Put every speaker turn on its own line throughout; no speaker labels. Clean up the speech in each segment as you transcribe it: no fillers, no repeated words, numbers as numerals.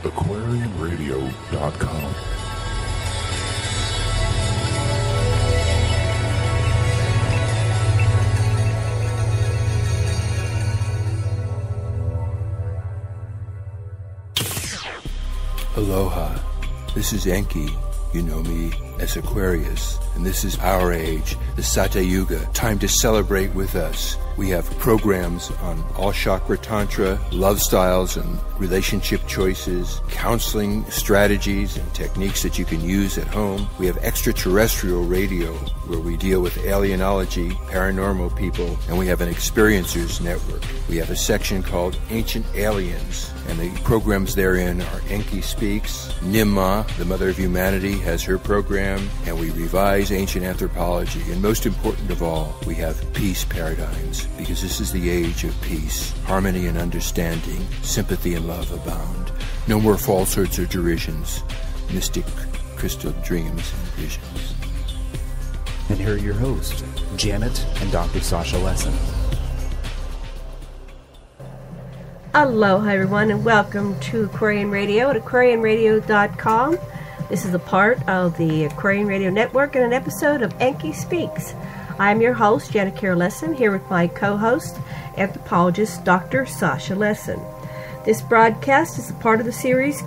aquariumradio.com.
Aloha, this is Enki. You know me as Aquarius, and this is our age, the Sata Yuga, time to celebrate with us. We have programs on all chakra tantra, love styles and relationship choices, counseling strategies and techniques that you can use at home. We have extraterrestrial radio where we deal with alienology, paranormal people, and we have an experiencers network. We have a section called Ancient Aliens, and the programs therein are Enki Speaks, Nimma, the Mother of Humanity, has her program, and we revise ancient anthropology. And most important of all, we have peace paradigms, because this is the age of peace, harmony and understanding, sympathy and love abound. No more falsehoods or derisions, mystic crystal dreams and visions.
And here are your hosts, Janet and Dr. Sasha Lessin.
Aloha everyone, and welcome to Aquarian Radio at aquarianradio.com. This is a part of the Aquarian Radio Network and an episode of Enki Speaks. I'm your host, Janet Lessin, here with my co-host, anthropologist Dr. Sasha Lessin. This broadcast is a part of the series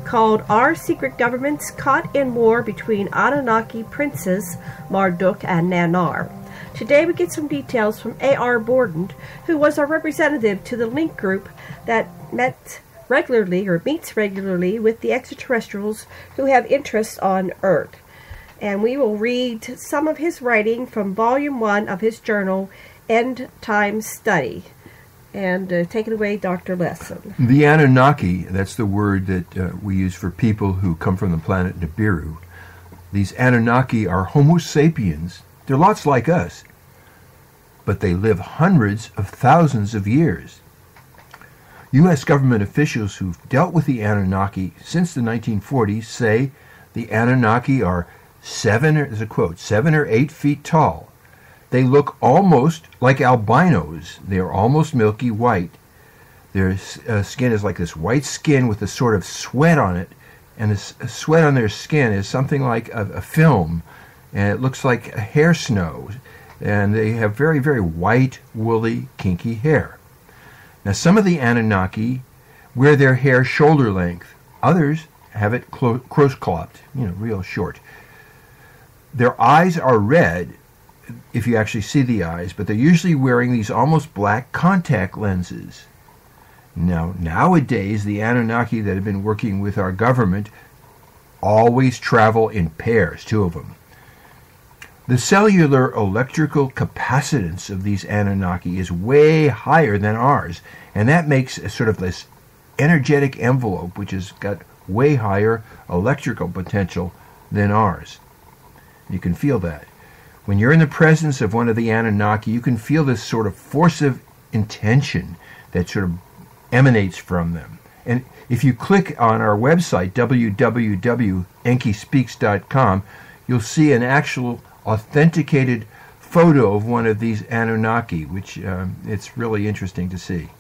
called Our Secret Governments Caught in War Between Anunnaki Princes Marduk and Nanar. Today we get some details from A.R. Borden, who was our representative to the link group that meets regularly with the extraterrestrials who have interests on Earth. And we will read some of his writing from Volume 1 of his journal, End Time Study. And take it away, Dr. Lessin.
The Anunnaki, that's the word that we use for people who come from the planet Nibiru. These Anunnaki are Homo sapiens. They're lots like us, but they live hundreds of thousands of years. U.S. government officials who've dealt with the Anunnaki since the 1940s say the Anunnaki are 7 or 8 feet tall. They look almost like albinos. They are almost milky white. Their skin is like this white skin with a sort of sweat on it, and the sweat on their skin is something like a film, and it looks like a hair snow. And they have very, very white, woolly, kinky hair. Now, some of the Anunnaki wear their hair shoulder length. Others have it close-cropped, real short. Their eyes are red, if you actually see the eyes, but they're usually wearing these almost black contact lenses. Now, nowadays, the Anunnaki that have been working with our government always travel in pairs, 2 of them. The cellular electrical capacitance of these Anunnaki is way higher than ours, and that makes a sort of this energetic envelope which has got way higher electrical potential than ours. You can feel that. When you're in the presence of one of the Anunnaki, you can feel this sort of force of intention that sort of emanates from them. And if you click on our website, www.enkispeaks.com, you'll see an actual authenticated photo of one of these Anunnaki, which it's really interesting to see.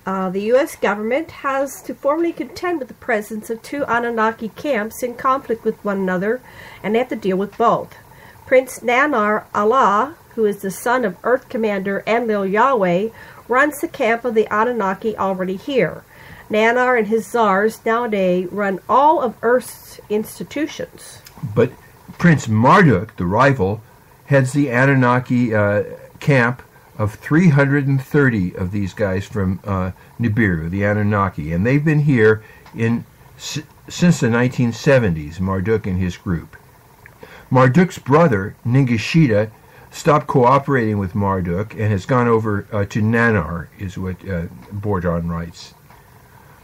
The U.S. government has to formally contend with the presence of 2 Anunnaki camps in conflict with one another, and they have to deal with both. Prince Nanar Allah, who is the son of Earth Commander Enlil Yahweh, runs the camp of the Anunnaki already here. Nanar and his czars nowadays run all of Earth's institutions.
But Prince Marduk, the rival, heads the Anunnaki camp of 330 of these guys from Nibiru, the Anunnaki, and they've been here since the 1970s, Marduk and his group. Marduk's brother, Ningishita, stopped cooperating with Marduk and has gone over to Nanar, is what Borden writes.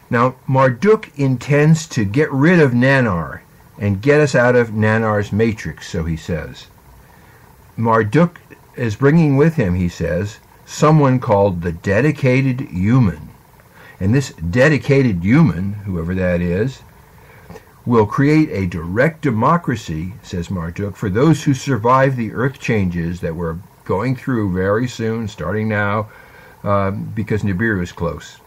Now, Marduk intends to get rid of Nanar and get us out of Nanar's matrix, so he says. Marduk is bringing with him, he says, someone called the dedicated human. And this dedicated human, whoever that is, will create a direct democracy, says Marduk, for those who survive the earth changes that we're going through very soon, starting now, because Nibiru is close.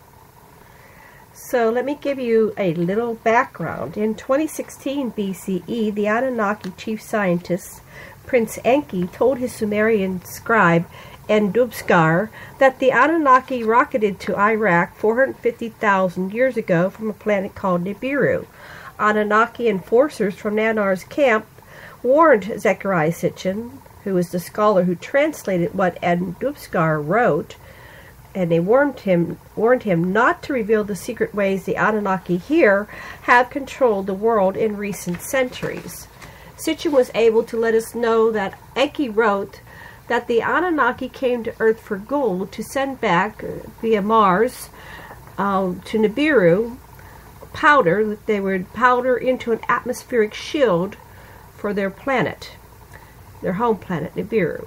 So let me give you a little background. In 2016 BCE, the Anunnaki chief scientist, Prince Enki, told his Sumerian scribe, Endubskar, that the Anunnaki rocketed to Iraq 450,000 years ago from a planet called Nibiru. Anunnaki enforcers from Nanar's camp warned Zecharia Sitchin, who is the scholar who translated what Endubskar wrote, and they warned him not to reveal the secret ways the Anunnaki here have controlled the world in recent centuries. Sitchin was able to let us know that Enki wrote that the Anunnaki came to Earth for gold to send back via Mars to Nibiru powder that they would powder into an atmospheric shield for their planet, their home planet, Nibiru.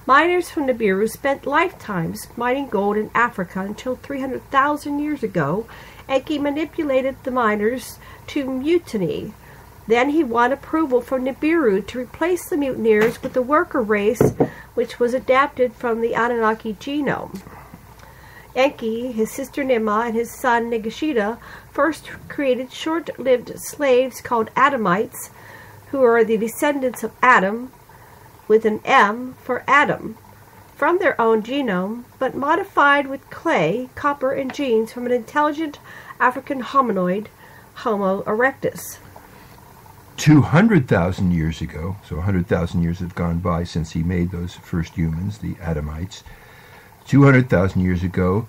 Miners from Nibiru spent lifetimes mining gold in Africa until 300,000 years ago. Enki manipulated the miners to mutiny. Then he won approval from Nibiru to replace the mutineers with the worker race, which was adapted from the Anunnaki genome. Enki, his sister Nima, and his son Nigashita first created short-lived slaves called Adamites, who are the descendants of Adam, with an M for Adam, from their own genome, but modified with clay, copper, and genes from an intelligent African hominoid, Homo erectus.
200,000 years ago, so 100,000 years have gone by since he made those first humans, the Adamites. 200,000 years ago,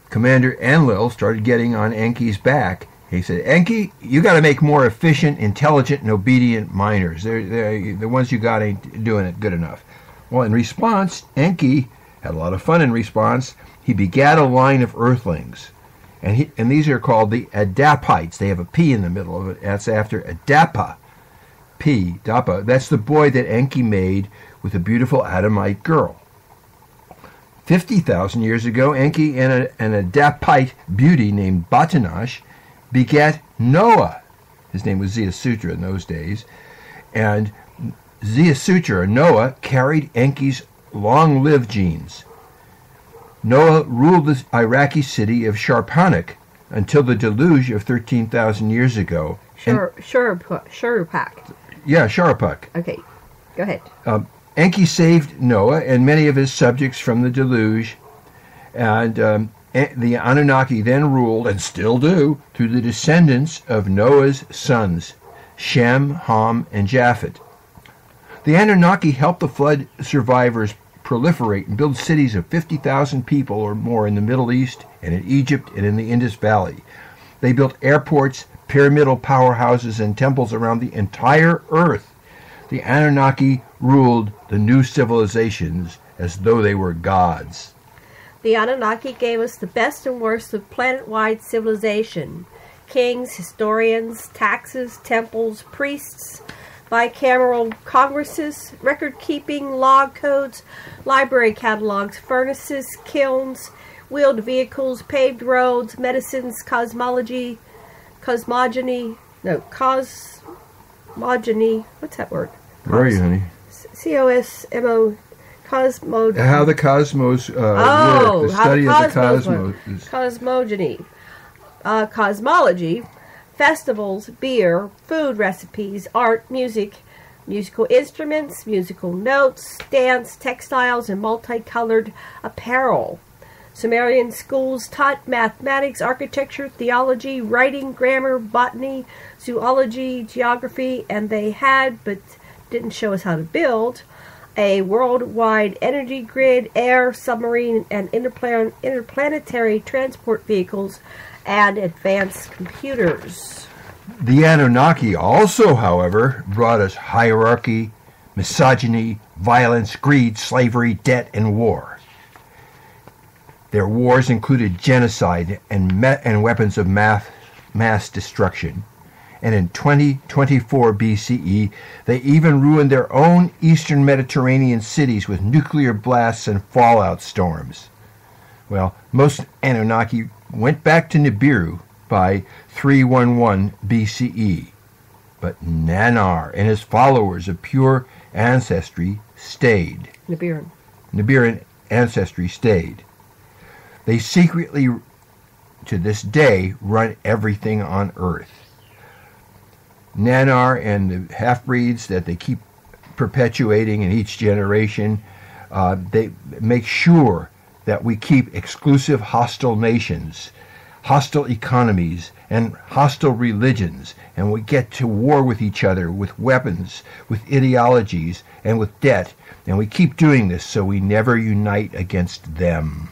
Commander Enlil started getting on Enki's back. He said, Enki, you got to make more efficient, intelligent, and obedient miners. The ones you got ain't doing it good enough. Well, in response, Enki had a lot of fun in response. He begat a line of earthlings. And these are called the Adapites. They have a P in the middle of it. That's after Adapa. P, Dapa. That's the boy that Enki made with a beautiful Adamite girl. 50,000 years ago, Enki and an Adapite beauty named Batanash begat Noah. His name was Zeasutra in those days. And Zeasutra, or Noah, carried Enki's long-lived genes. Noah ruled the Iraqi city of Sharpanik until the deluge of 13,000 years ago.
Shurupak.
Yeah, Sharpak.
Okay, go ahead.
Enki saved Noah and many of his subjects from the deluge, and the Anunnaki then ruled, and still do, through the descendants of Noah's sons, Shem, Ham, and Japheth. The Anunnaki helped the flood survivors proliferate and build cities of 50,000 people or more in the Middle East and in Egypt and in the Indus Valley. They built airports, pyramidal powerhouses, and temples around the entire earth. The Anunnaki ruled the new civilizations as though they were gods.
The Anunnaki gave us the best and worst of planet-wide civilization. Kings, historians, taxes, temples, priests, bicameral congresses, record-keeping, log codes, library catalogs, furnaces, kilns, wheeled vehicles, paved roads, medicines, cosmogony, what's that word?
Where are you, honey?
C-O-S-M-O, cosmo...
How the cosmos work, the study of the cosmos.
Cosmogony, cosmology, festivals, beer, food recipes, art, music, musical instruments, musical notes, dance, textiles, and multicolored apparel. Sumerian schools taught mathematics, architecture, theology, writing, grammar, botany, zoology, geography, and they had, but didn't show us how to build, a worldwide energy grid, air, submarine, and interplanetary transport vehicles, and advanced computers.
The Anunnaki also, however, brought us hierarchy, misogyny, violence, greed, slavery, debt, and war. Their wars included genocide and weapons of mass destruction. And in 2024 BCE, they even ruined their own eastern Mediterranean cities with nuclear blasts and fallout storms. Well, most Anunnaki went back to Nibiru by 311 BCE, but Nanar and his followers of pure ancestry stayed.
Nibiran
ancestry stayed. They secretly to this day, run everything on Earth. Nanar and the half-breeds that they keep perpetuating in each generation, they make sure that we keep exclusive hostile nations, hostile economies, and hostile religions, and we get to war with each other with weapons, with ideologies, and with debt, and we keep doing this so we never unite against them.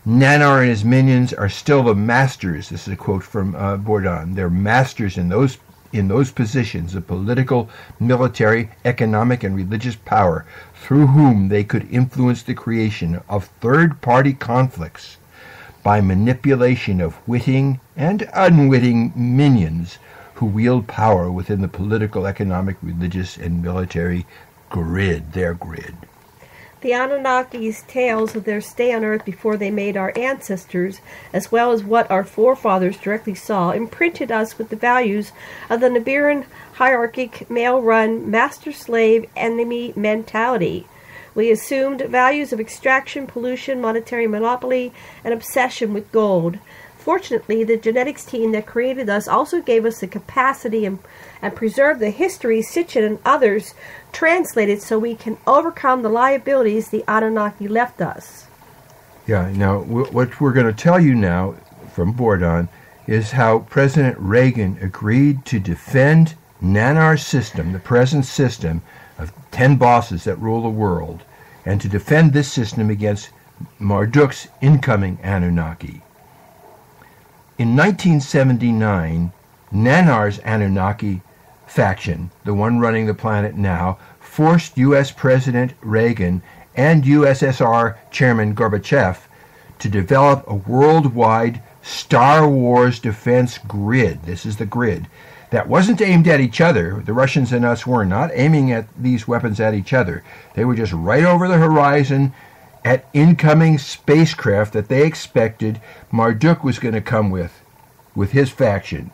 Nanar and his minions are still the masters. This is a quote from Bourdon. They're masters in those positions of political, military, economic, and religious power through whom they could influence the creation of third-party conflicts by manipulation of witting and unwitting minions who wield power within the political, economic, religious, and military grid, their grid.
The Anunnaki's tales of their stay on Earth before they made our ancestors, as well as what our forefathers directly saw, imprinted us with the values of the Nibiran hierarchic, male-run, master-slave, enemy mentality. We assumed values of extraction, pollution, monetary monopoly, and obsession with gold. Fortunately, the genetics team that created us also gave us the capacity and preserved the history Sitchin and others translated so we can overcome the liabilities the Anunnaki left us.
Yeah, now what we're going to tell you now from Bourdon is how President Reagan agreed to defend Nanar's system, the present system of 10 bosses that rule the world, and to defend this system against Marduk's incoming Anunnaki. In 1979, Nanar's Anunnaki faction, the one running the planet now, forced U.S. President Reagan and USSR Chairman Gorbachev to develop a worldwide Star Wars defense grid. This is the grid that wasn't aimed at each other. The Russians and us were not aiming at these weapons at each other. They were just right over the horizon at incoming spacecraft that they expected Marduk was going to come with his faction.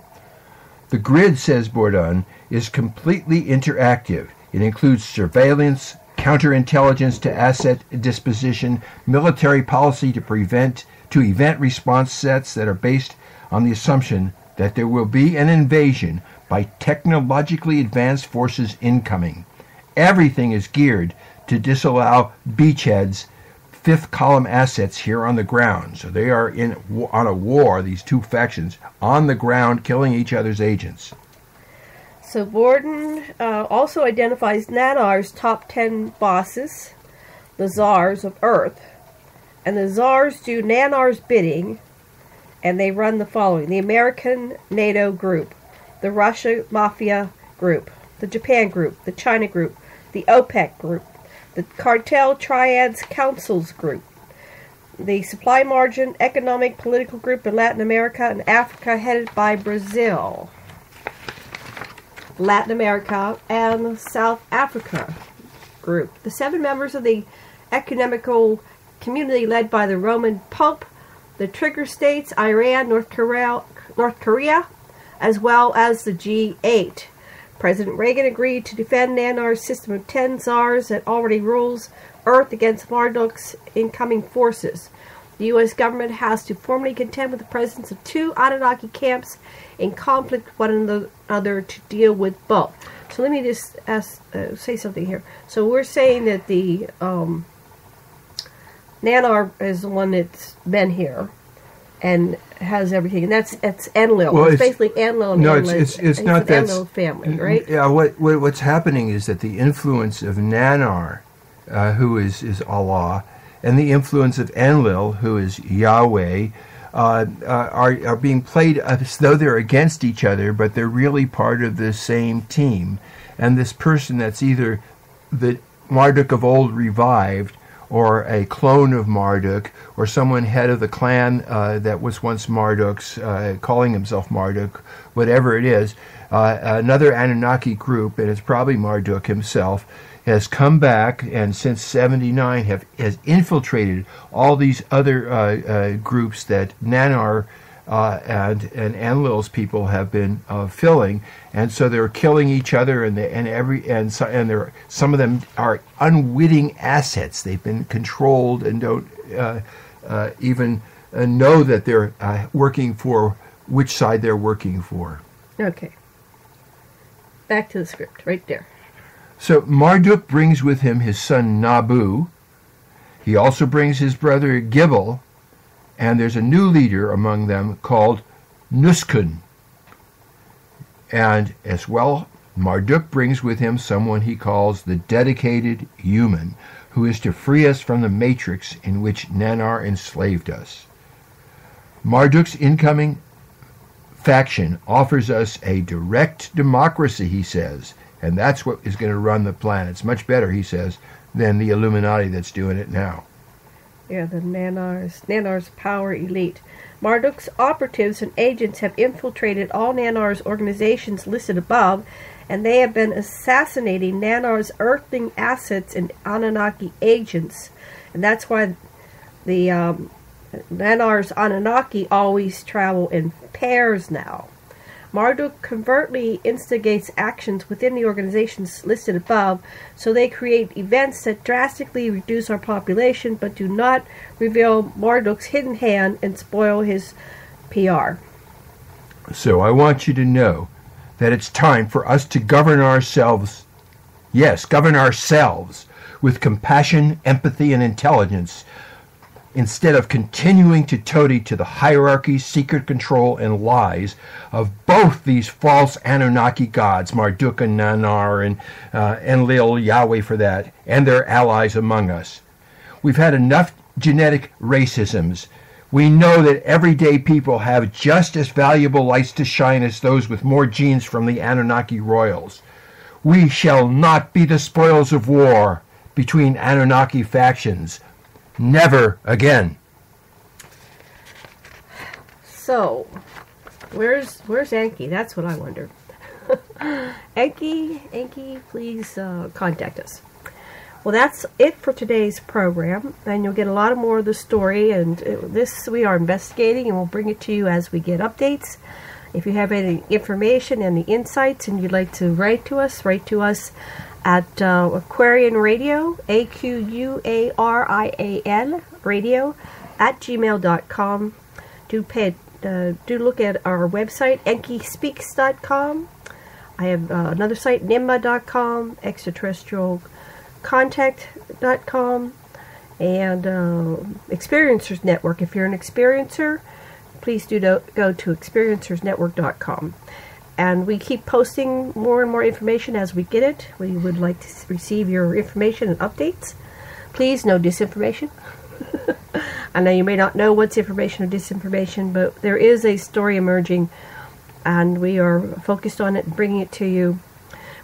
The grid, says Bourdon, is completely interactive. It includes surveillance, counterintelligence to asset disposition, military policy to event response sets that are based on the assumption that there will be an invasion by technologically advanced forces incoming. Everything is geared to disallow beachheads' fifth column assets here on the ground. So they are on a war, these two factions, on the ground killing each other's agents.
So Bourdon also identifies Nanar's top 10 bosses, the czars of Earth. And the czars do Nanar's bidding, and they run the following: the American NATO group, the Russia Mafia group, the Japan group, the China group, the OPEC group, the Cartel Triads Councils group, the Supply Margin Economic Political Group in Latin America and Africa headed by Brazil, Latin America and South Africa group, the 7 members of the Economical Community led by the Roman Pope, the Trigger States, Iran, North Korea, as well as the G8. President Reagan agreed to defend Nanar's system of 10 czars that already rules Earth against Marduk's incoming forces. The U.S. government has to formally contend with the presence of 2 Anunnaki camps in conflict with one another to deal with both. So let me just say something here. So we're saying that the Nanar is the one that's been here and has everything, and that's Enlil.
Well,
it's basically Enlil and
no,
Enlil.
it's not that
Enlil family, right?
Yeah. What's happening is that the influence of Nanar, who is Allah, and the influence of Enlil, who is Yahweh, are being played as though they're against each other, but they're really part of the same team. And this person that's either the Marduk of old revived, or a clone of Marduk, or someone head of the clan that was once Marduk's, calling himself Marduk, whatever it is, another Anunnaki group, and it's probably Marduk himself, has come back and since 79 has infiltrated all these other groups that Nanar and Enlil's people have been filling, and so they're killing each other, and some of them are unwitting assets. They've been controlled and don't even know that they're working for which side they're working for.
Okay. Back to the script, right there.
So Marduk brings with him his son Nabu. He also brings his brother Gibel, and there's a new leader among them called Nuskun. And as well, Marduk brings with him someone he calls the dedicated human, who is to free us from the matrix in which Nanar enslaved us. Marduk's incoming faction offers us a direct democracy, he says, and that's what is going to run the planet. It's much better, he says, than the Illuminati that's doing it now.
Yeah, the Nanar's power elite. Marduk's operatives and agents have infiltrated all Nanar's organizations listed above, and they have been assassinating Nanar's earthling assets and Anunnaki agents. And that's why the Nanar's Anunnaki always travel in pairs now. Marduk covertly instigates actions within the organizations listed above, so they create events that drastically reduce our population but do not reveal Marduk's hidden hand and spoil his PR.
So I want you to know that it's time for us to govern ourselves, yes, govern ourselves with compassion, empathy, and intelligence, instead of continuing to toady to the hierarchy, secret control, and lies of both these false Anunnaki gods, Marduk and Nanar and Enlil, Yahweh for that, and their allies among us. We've had enough genetic racisms. We know that everyday people have just as valuable lights to shine as those with more genes from the Anunnaki royals. We shall not be the spoils of war between Anunnaki factions. Never again.
So, where's Enki? That's what I wonder. Enki, please contact us. Well, that's it for today's program, and you'll get a lot more of the story, and this we are investigating, and we'll bring it to you as we get updates. If you have any information and the insights and you'd like to write to us at Aquarian Radio, AQUARIAN Radio, at gmail.com. Do look at our website, enkispeaks.com. I have another site, nimba.com, extraterrestrialcontact.com, and Experiencers Network. If you're an experiencer, please do go to experiencersnetwork.com. And we keep posting more and more information as we get it. We would like to receive your information and updates. Please, no disinformation. I know you may not know what's information or disinformation, but there is a story emerging, and we are focused on it and bringing it to you.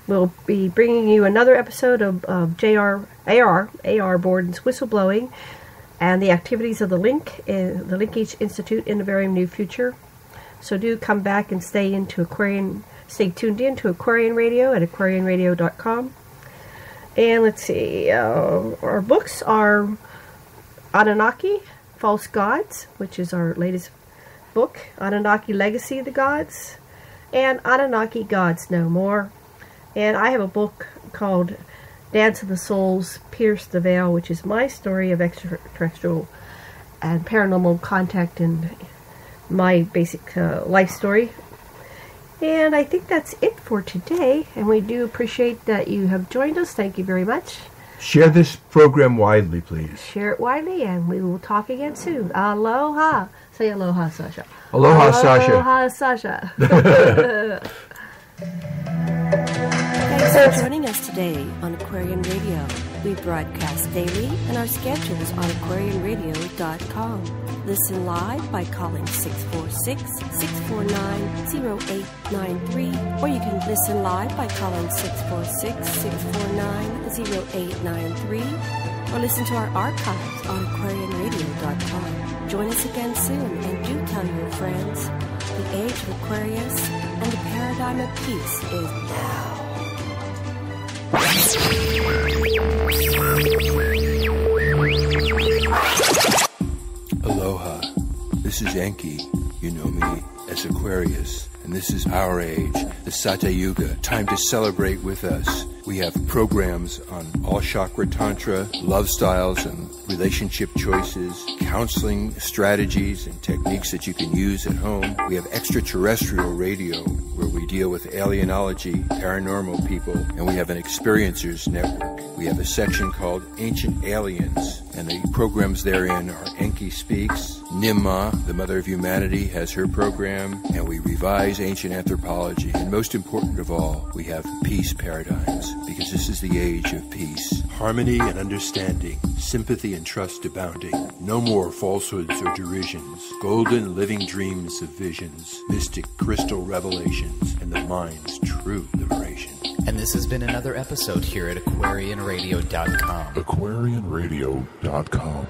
We'll be bringing you another episode of AR Board and Whistleblowing, and the activities of the Linkage Institute in the very near future. So do come back and stay tuned into Aquarian Radio at aquarianradio.com. And let's see, our books are Anunnaki, False Gods, which is our latest book, Anunnaki Legacy of the Gods, and Anunnaki Gods No More. And I have a book called Dance of the Souls, Pierce the Veil, which is my story of extraterrestrial and paranormal contact and my basic life story. And I think that's it for today, and we do appreciate that you have joined us. Thank you very much.
Share this program widely, please.
Share it widely, and we will talk again soon. Aloha. Say aloha, Sasha.
Aloha, Sasha.
Aloha, Sasha. Thanks for joining us today on Aquarian Radio. We broadcast daily, and our schedule is on aquarianradio.com. Listen live by calling 646-649-0893, or you can listen live by calling 646-649-0893, or listen to our archives on aquarianradio.com. Join us again soon, and do tell your friends. The age of Aquarius and the paradigm of peace is now.
Aloha. This is Enki. You know me as Aquarius, and this is our age, the Satya Yuga. Time to celebrate with us. We have programs on all chakra tantra, love styles and relationship choices, counseling strategies and techniques that you can use at home. We have extraterrestrial radio where we deal with alienology, paranormal people, and we have an experiencers network. We have a section called Ancient Aliens, and the programs therein are Enki Speaks, Nimma, the Mother of Humanity, has her program, and we revise ancient anthropology. And most important of all, we have peace paradigms, because this is the age of peace. Harmony and understanding, sympathy and trust abounding. No more falsehoods or derisions. Golden living dreams of visions, mystic crystal revelations, and the mind's true liberation.
And this has been another episode here at AquarianRadio.com.
AquarianRadio.com.